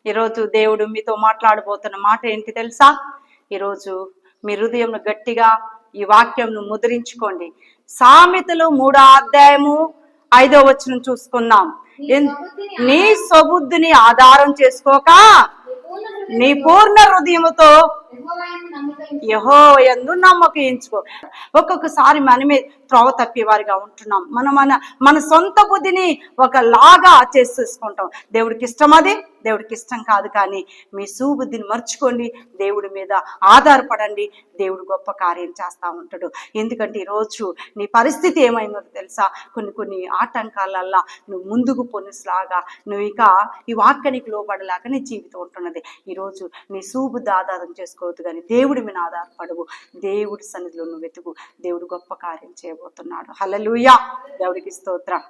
ఈరోజు దేవుడు మీతో మాట్లాడబోతున్న మాట ఏంటి తెలుసా? ఈరోజు మీ హృదయంను గట్టిగా ఈ వాక్యంను ముద్రించుకోండి. సామెతలు 3వ అధ్యాయము 5వ వచనం చూసుకుందాం. నీ స్వబుద్ధిని ఆధారం చేసుకోక నీ పూర్ణ హృదయముతో యెహోవా యందు నమ్మకించుకో. ఒక్కొక్కసారి మనమే త్రోవ తప్పే వారిగా ఉంటున్నాం. మన సొంత బుద్ధిని ఒకలాగా చేసేసుకుంటాం. దేవుడికి ఇష్టం, అది దేవుడికి ఇష్టం కాదు. కానీ మీ సుబుద్ధిని మర్చుకోండి, దేవుడి మీద ఆధారపడండి. దేవుడు గొప్ప కార్యం చేస్తూ ఉంటాడు. ఎందుకంటే ఈరోజు నీ పరిస్థితి ఏమైందో తెలుసా? కొన్ని ఆటంకాలల్లా నువ్వు ముందుకు పొనిలాగా నువ్వు ఇక ఈ వాక్యానికి లోబడలేక నీ జీవితం ఉంటున్నది. ఈరోజు నీ సుబుద్ధి ఆధారం చేసుకోవద్దు, కానీ దేవుడి మీద ఆధారపడవు. దేవుడి సన్నిధిలో నువ్వు వెతుకు. దేవుడు గొప్ప కార్యం చేయబోతున్నాడు. హల్లెలూయా. దేవుడికి స్తోత్రం.